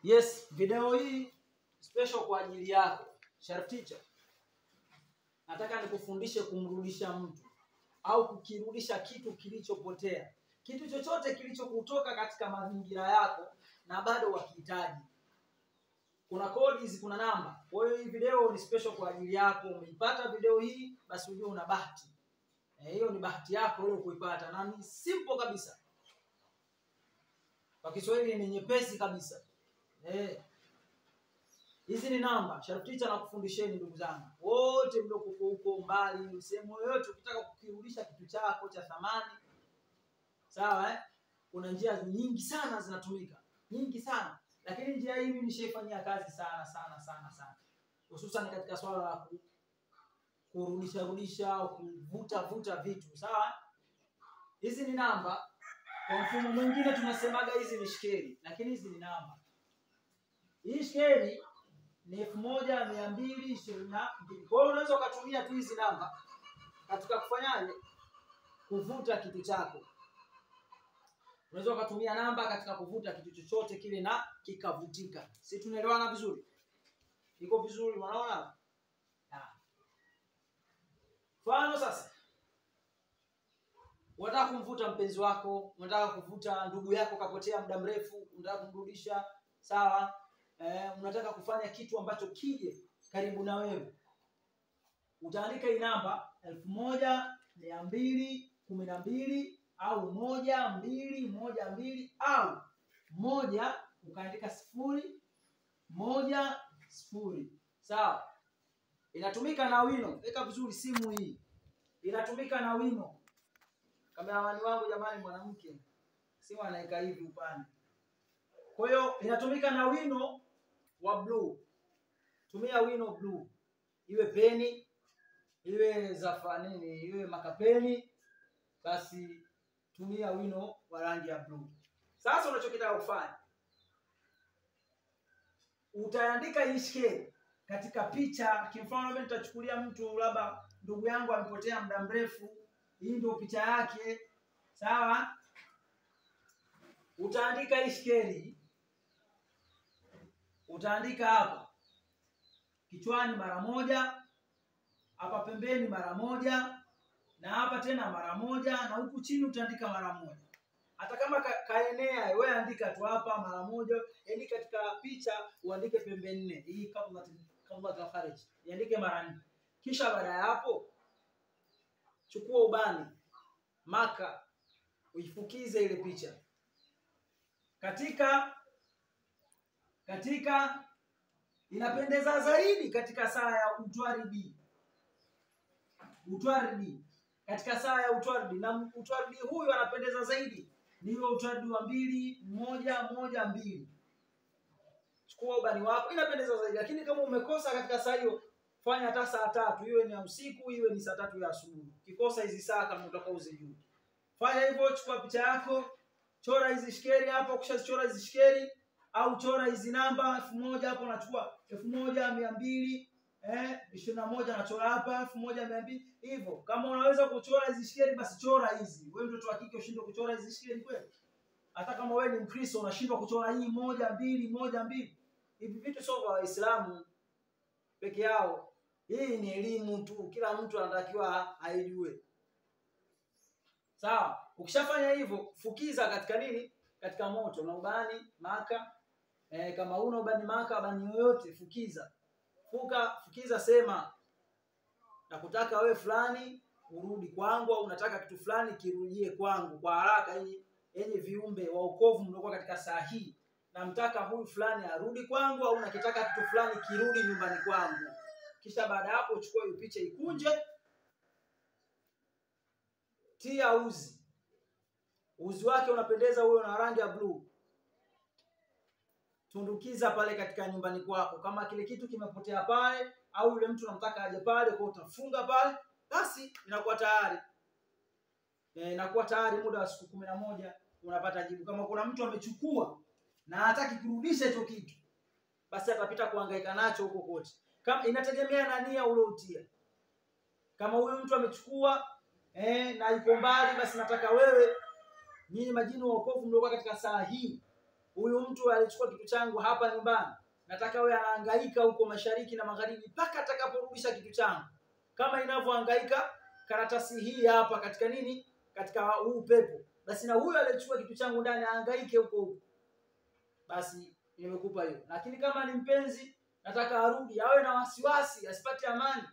Yes, video hii special kwa ajili yako. Sharp Teacher. Nataka nikufundishe kumrudisha mtu au kukirudisha kitu kilichopotea. Kitu chochote kilichokutoka katika mazingira yako na bado wakihitaji. Kuna codes, kuna namba. Kwa hiyo hii video ni special kwa ajili yako. Umeipata video hii, basi ujue una bahati. Hiyo ni bahati yako wewe kuipata, na ni simple kabisa. Kwa Kiswahili ni nyepesi kabisa. Hizi ni namba. Sharp Teacher nakufundisheni ndugu zangu. Wote mlioko huko mbali, sehemu yoyote ukitaka kukirudisha kitu chako cha thamani. Sawa Kuna njia nyingi sana zinatumika. Nyingi sana. Lakini njia hii mimi nishaifanyia kazi sana. Hususan katika swala la kurudisha au kuvuta vitu. Sawa? Hizi ni namba. Kwa mfumo mwingine tunasemaga hizi ni shekeli, lakini hizi ni namba. Hii shekeli ni 1222. Kwa hiyo unaweza ukatumia tu hizi namba katika kufanyaje? Kuvuta kitu chako. Unaweza ukatumia namba katika kuvuta kitu chochote kile na kikavutika. Si tunaelewana vizuri? Iko vizuri, unaona? Mfano sasa, unataka kumvuta mpenzi wako, unataka kuvuta ndugu yako kapotea muda mrefu, unataka kumrudisha, sawa? Unataka kufanya kitu ambacho kije karibu na wewe. Utaandika hii namba 1212 au 1212 au 1 ukaandika 010. Sawa? Inatumika na wino. Weka vizuri simu hii. Inatumika na wino. Kameramani wangu jamani, mwanamke. Simu anaika hivi upande. Kwa hiyo inatumika na wino wa blue. Tumia wino blue. Iwe peni, iwe zafanini, iwe makapeni, basi tumia wino wa rangi ya blue. Sasa unachokitaka kufanya, utaandika hii shekeli katika picha. Kimfano mimi nitachukulia mtu, labda ndugu yangu amepotea muda mrefu. Hii ndio picha yake. Sawa? Utaandika hii shekeli. Utaandika hapa kichwani mara moja, hapa pembeni mara moja, na hapa tena mara moja, na huku chini utaandika mara moja. Hata kama kaenea, wewe andika tu hapa mara moja. Yaani katika picha uandike pembe 4. Hii kabla tafarij. Iandike mara 4. Kisha baada ya hapo chukua ubani, maka, uifukize ile picha. Katika inapendeza zaidi katika saa ya utwaridi. Katika saa ya utwaridi, na utwaridi huyu anapendeza zaidi ni hiyo utwaridi wa 2-1-1-2. Chukua ubani wako, inapendeza zaidi. Lakini kama umekosa katika saa hiyo, fanya hata saa 3, iwe ni ya usiku, iwe ni saa 3 ya asubuhi. Kikosa hizi saa kama utaka uzijue. Fanya hivyo, chukua picha yako, chora hizi shekeli hapo. Ukishachora hizi shekeli au chora hizi namba 1000 hapo, unachukua 1200 21 nachora hapa 1200 hivyo. Kama unaweza kuchora hizi shekeli, basi chora hizi. Wewe mtoto wa kike ushindwe kuchora hizi shekeli kweli? Hata kama wewe ni Mkristo unashindwa kuchora hii 1-2 hivi vitu sio kwa Waislamu peke yao. Hii ni elimu tu, kila mtu anatakiwa aijue. Sawa? Ukishafanya hivyo, fukiza katika nini? Katika moto na ubani, maka. Kama una ubani maka, ubani yoyote, fukiza. Fukiza, sema nakutaka wewe fulani urudi kwangu, au unataka kitu fulani kirudie kwangu kwa haraka. Yenye viumbe wa wokovu mliokuwa katika saa hii, namtaka huyu fulani arudi kwangu, au nakitaka kitu fulani kirudi nyumbani kwangu. Kisha baada hapo uchukue hiyo picha, ikunje, tia uzi wake unapendeza, huyo na rangi ya blue. Tundukiza pale katika nyumbani kwako. Kama kile kitu kimepotea pale, au yule mtu unamtaka aje pale, kwa utafunga pale, basi inakuwa tayari. Inakuwa tayari muda wa siku 11 unapata jibu. Kama kuna mtu amechukua na hataki kurudisha hicho kitu, basi atapita kuhangaika nacho huko kote. Kama inategemea na nia uliotia. Kama huyu mtu amechukua na yuko mbali, basi nataka wewe, nyinyi majini wa wokovu mliokuwa katika saa hii, huyu mtu alichukua kitu changu hapa nyumbani, nataka wewe anahangaika huko mashariki na magharibi mpaka atakaporudisha kitu changu, kama inavyohangaika karatasi hii hapa katika nini, katika huu pepo, basi na huyo aliyechukua kitu changu ndani ahangaike huko huko. Basi nimekupa hiyo. Lakini kama ni mpenzi, nataka arudi, awe na wasiwasi, asipate amani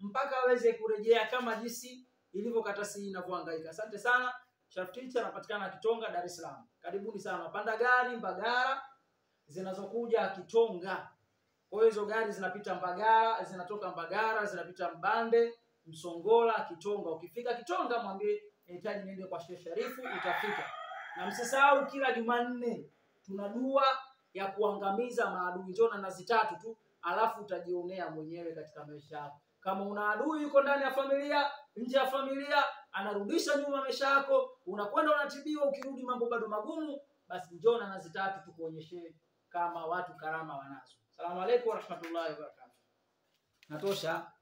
mpaka aweze kurejea kama jinsi ilivyo karatasi hii inavyohangaika. Asante sana. Sharif Teacher anapatikana Kitonga, Dar es Salaam. Karibuni sana. Panda gari Mbagala zinazokuja Kitonga. Kwa hiyo hizo gari zinapita Mbagala, zinatoka Mbagala, zinapita Mbande, Msongola, Kitonga. Ukifika Kitonga mwambie nahitaji niende kwa Sheikh Sharifu, utafika. Na msisahau kila Jumanne tuna dua ya kuangamiza maadui. Njoo na nazi 3 tu, alafu utajionea mwenyewe katika maisha yako. Kama una adui yuko ndani ya familia, nje ya familia, anarudisha nyuma maisha yako, unakwenda unatibiwa, ukirudi mambo bado magumu, basi njoo na nazi 3 tukuonyeshe kama watu karama wanazo. Asalamu alaykum wa rahmatullahi wa barakatuh. Natosha.